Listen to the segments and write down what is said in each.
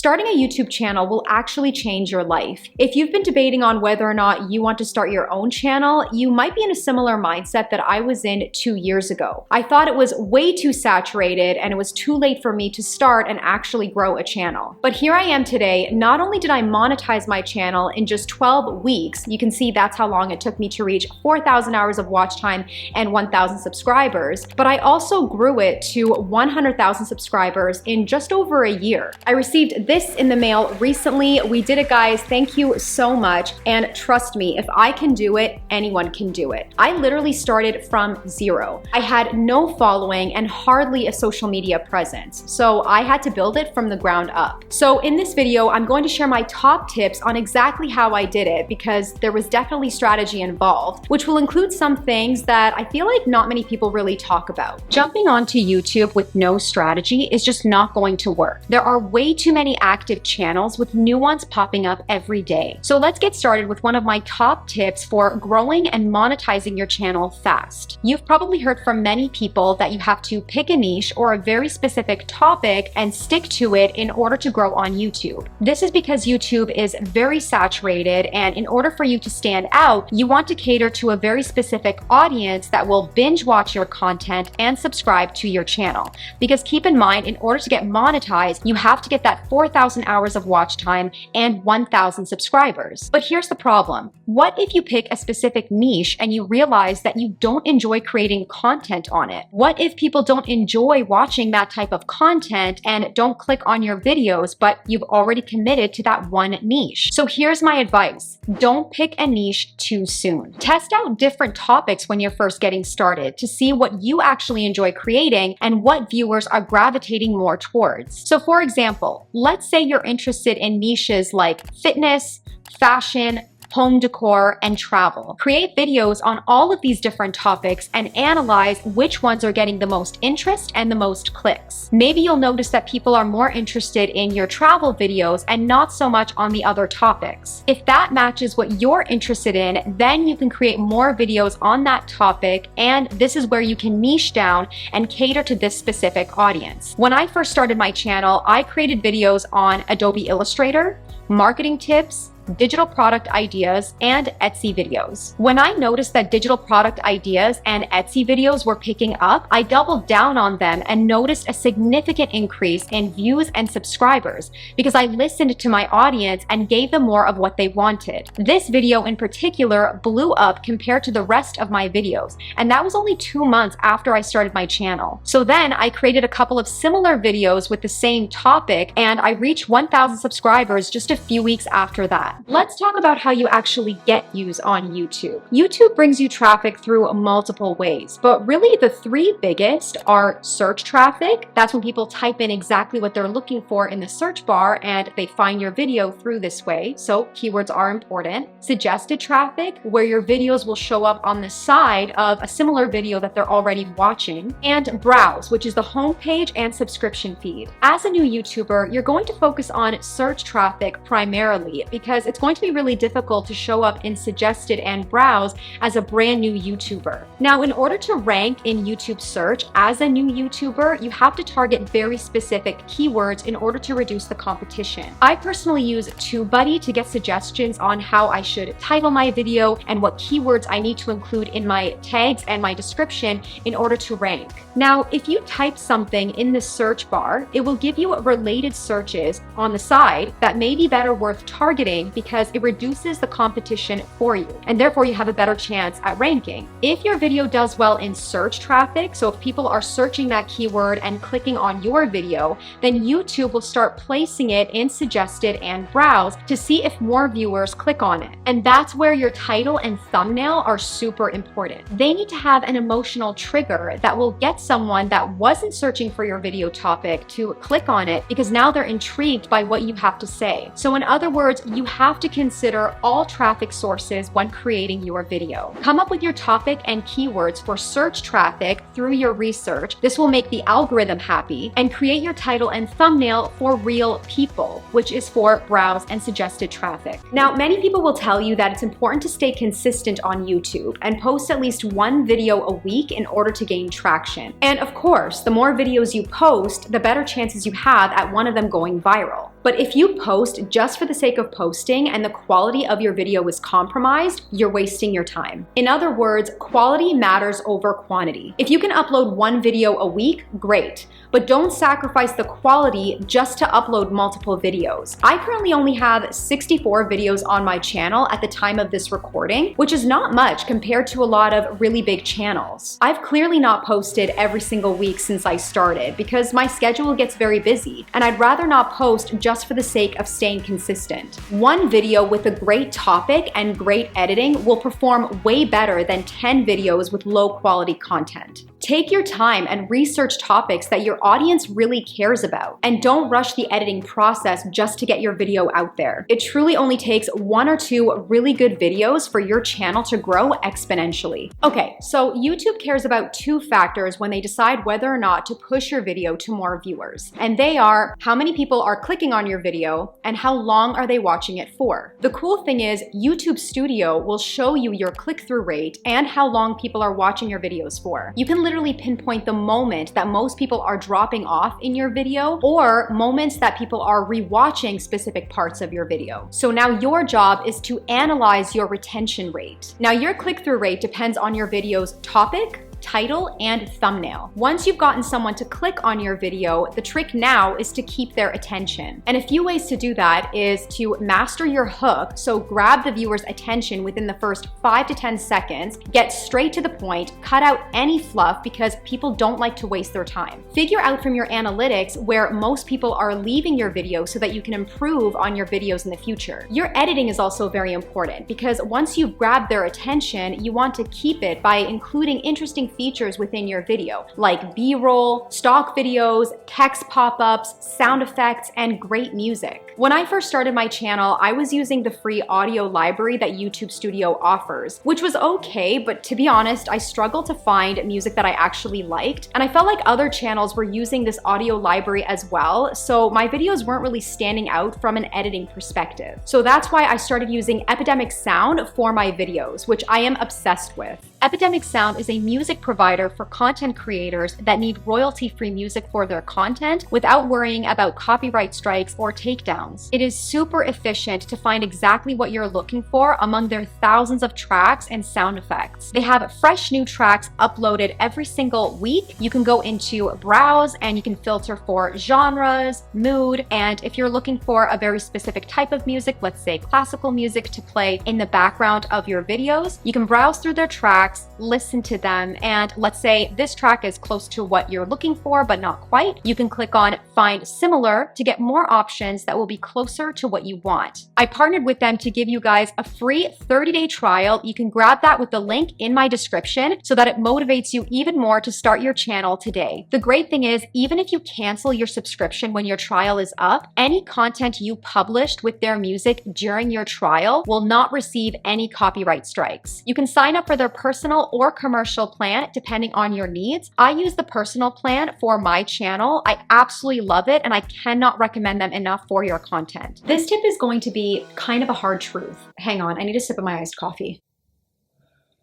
Starting a YouTube channel will actually change your life. If you've been debating on whether or not you want to start your own channel, you might be in a similar mindset that I was in 2 years ago. I thought it was way too saturated and it was too late for me to start and actually grow a channel. But here I am today. Not only did I monetize my channel in just 12 weeks, you can see that's how long it took me to reach 4,000 hours of watch time and 1,000 subscribers, but I also grew it to 100,000 subscribers in just over a year. I received this in the mail recently. We did it, guys. Thank you so much. And trust me, if I can do it, anyone can do it. I literally started from zero. I had no following and hardly a social media presence, so I had to build it from the ground up. So in this video, I'm going to share my top tips on exactly how I did it, because there was definitely strategy involved, which will include some things that I feel like not many people really talk about. Jumping onto YouTube with no strategy is just not going to work. There are way too many active channels with new ones popping up every day. So let's get started with one of my top tips for growing and monetizing your channel fast. You've probably heard from many people that you have to pick a niche or a very specific topic and stick to it in order to grow on YouTube. This is because YouTube is very saturated, and in order for you to stand out, you want to cater to a very specific audience that will binge watch your content and subscribe to your channel. Because keep in mind, in order to get monetized, you have to get that 4,000 hours of watch time and 1,000 subscribers. But here's the problem. What if you pick a specific niche and you realize that you don't enjoy creating content on it? What if people don't enjoy watching that type of content and don't click on your videos, but you've already committed to that one niche? So here's my advice. Don't pick a niche too soon. Test out different topics when you're first getting started to see what you actually enjoy creating and what viewers are gravitating more towards. So for example, let's say you're interested in niches like fitness, fashion, home decor, and travel. Create videos on all of these different topics and analyze which ones are getting the most interest and the most clicks. Maybe you'll notice that people are more interested in your travel videos and not so much on the other topics. If that matches what you're interested in, then you can create more videos on that topic, and this is where you can niche down and cater to this specific audience. When I first started my channel, I created videos on Adobe Illustrator, marketing tips, digital product ideas, and Etsy videos. When I noticed that digital product ideas and Etsy videos were picking up, I doubled down on them and noticed a significant increase in views and subscribers because I listened to my audience and gave them more of what they wanted. This video in particular blew up compared to the rest of my videos, and that was only 2 months after I started my channel. So then I created a couple of similar videos with the same topic, and I reached 1,000 subscribers just a few weeks after that. Let's talk about how you actually get views on YouTube. YouTube brings you traffic through multiple ways, but really the 3 biggest are search traffic. That's when people type in exactly what they're looking for in the search bar and they find your video through this way, so keywords are important. Suggested traffic, where your videos will show up on the side of a similar video that they're already watching. And browse, which is the homepage and subscription feed. As a new YouTuber, you're going to focus on search traffic primarily because it's going to be really difficult to show up in suggested and browse as a brand new YouTuber. Now, in order to rank in YouTube search as a new YouTuber, you have to target very specific keywords in order to reduce the competition. I personally use TubeBuddy to get suggestions on how I should title my video and what keywords I need to include in my tags and my description in order to rank. Now, if you type something in the search bar, it will give you related searches on the side that may be better worth targeting because it reduces the competition for you, and therefore you have a better chance at ranking. If your video does well in search traffic, so if people are searching that keyword and clicking on your video, then YouTube will start placing it in suggested and browse to see if more viewers click on it. And that's where your title and thumbnail are super important. They need to have an emotional trigger that will get someone that wasn't searching for your video topic to click on it because now they're intrigued by what you have to say. So in other words, you have to consider all traffic sources when creating your video. Come up with your topic and keywords for search traffic through your research. This will make the algorithm happy, and create your title and thumbnail for real people, which is for browse and suggested traffic. Now, many people will tell you that it's important to stay consistent on YouTube and post at least 1 video a week in order to gain traction. And of course, the more videos you post, the better chances you have at one of them going viral. But if you post just for the sake of posting and the quality of your video is compromised, you're wasting your time. In other words, quality matters over quantity. If you can upload one video a week, great, but don't sacrifice the quality just to upload multiple videos. I currently only have 64 videos on my channel at the time of this recording, which is not much compared to a lot of really big channels. I've clearly not posted every single week since I started because my schedule gets very busy, and I'd rather not post just for the sake of staying consistent. One video with a great topic and great editing will perform way better than 10 videos with low quality content. Take your time and research topics that your audience really cares about, and don't rush the editing process just to get your video out there. It truly only takes 1 or 2 really good videos for your channel to grow exponentially. Okay, so YouTube cares about 2 factors when they decide whether or not to push your video to more viewers. And they are how many people are clicking on your video and how long are they watching it for. The cool thing is YouTube Studio will show you your click-through rate and how long people are watching your videos for. You can literally pinpoint the moment that most people are dropping off in your video or moments that people are rewatching specific parts of your video. So now your job is to analyze your retention rate. Now your click-through rate depends on your video's topic, title, and thumbnail. Once you've gotten someone to click on your video, the trick now is to keep their attention. And a few ways to do that is to master your hook, so grab the viewer's attention within the first 5 to 10 seconds, get straight to the point, cut out any fluff because people don't like to waste their time. Figure out from your analytics where most people are leaving your video so that you can improve on your videos in the future. Your editing is also very important because once you've grabbed their attention, you want to keep it by including interesting features within your video, like B-roll, stock videos, text pop-ups, sound effects, and great music. When I first started my channel, I was using the free audio library that YouTube Studio offers, which was okay, but to be honest, I struggled to find music that I actually liked, and I felt like other channels were using this audio library as well, so my videos weren't really standing out from an editing perspective. So that's why I started using Epidemic Sound for my videos, which I am obsessed with. Epidemic Sound is a music provider for content creators that need royalty-free music for their content without worrying about copyright strikes or takedowns. It is super efficient to find exactly what you're looking for among their thousands of tracks and sound effects. They have fresh new tracks uploaded every single week. You can go into Browse and you can filter for genres, mood, and if you're looking for a very specific type of music, let's say classical music to play in the background of your videos, you can browse through their tracks, listen to them, and let's say this track is close to what you're looking for but not quite. You can click on Find Similar to get more options that will be closer to what you want. I partnered with them to give you guys a free 30-day trial. You can grab that with the link in my description so that it motivates you even more to start your channel today. The great thing is, even if you cancel your subscription when your trial is up, any content you published with their music during your trial will not receive any copyright strikes. You can sign up for their personal or commercial plan depending on your needs. I use the personal plan for my channel. I absolutely love it and I cannot recommend them enough for your content. This tip is going to be kind of a hard truth. Hang on, I need a sip of my iced coffee.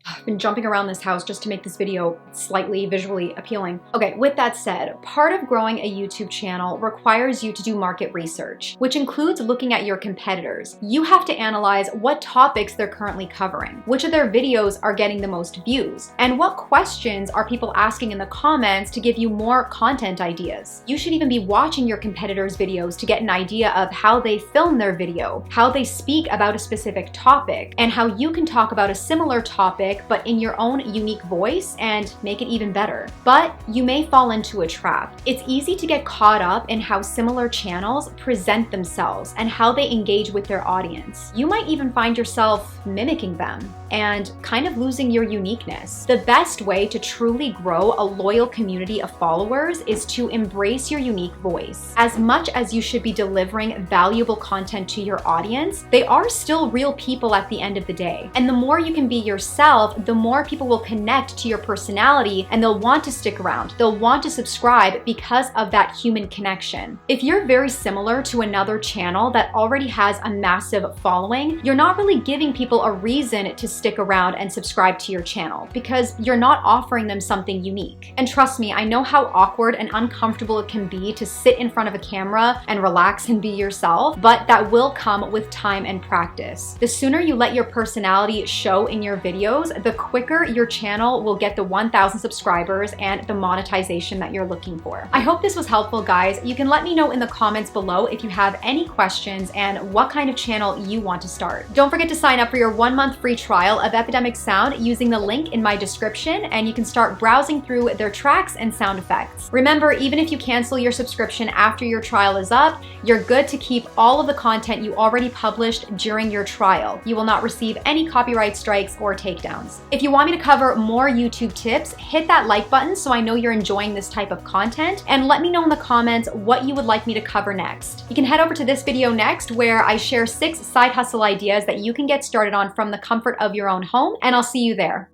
I've been jumping around this house just to make this video slightly visually appealing. Okay, with that said, part of growing a YouTube channel requires you to do market research, which includes looking at your competitors. You have to analyze what topics they're currently covering, which of their videos are getting the most views, and what questions are people asking in the comments to give you more content ideas. You should even be watching your competitors' videos to get an idea of how they film their video, how they speak about a specific topic, and how you can talk about a similar topic but in your own unique voice and make it even better. But you may fall into a trap. It's easy to get caught up in how similar channels present themselves and how they engage with their audience. You might even find yourself mimicking them and kind of losing your uniqueness. The best way to truly grow a loyal community of followers is to embrace your unique voice. As much as you should be delivering valuable content to your audience, they are still real people at the end of the day. And the more you can be yourself yourself, the more people will connect to your personality and they'll want to stick around. They'll want to subscribe because of that human connection. If you're very similar to another channel that already has a massive following, you're not really giving people a reason to stick around and subscribe to your channel because you're not offering them something unique. And trust me, I know how awkward and uncomfortable it can be to sit in front of a camera and relax and be yourself, but that will come with time and practice. The sooner you let your personality show in your videos, the quicker your channel will get the 1,000 subscribers and the monetization that you're looking for. I hope this was helpful, guys. You can let me know in the comments below if you have any questions and what kind of channel you want to start. Don't forget to sign up for your 1-month free trial of Epidemic Sound using the link in my description, and you can start browsing through their tracks and sound effects. Remember, even if you cancel your subscription after your trial is up, you're good to keep all of the content you already published during your trial. You will not receive any copyright strikes or takedowns. If you want me to cover more YouTube tips, hit that like button so I know you're enjoying this type of content, and let me know in the comments what you would like me to cover next. You can head over to this video next where I share 6 side hustle ideas that you can get started on from the comfort of your own home, and I'll see you there.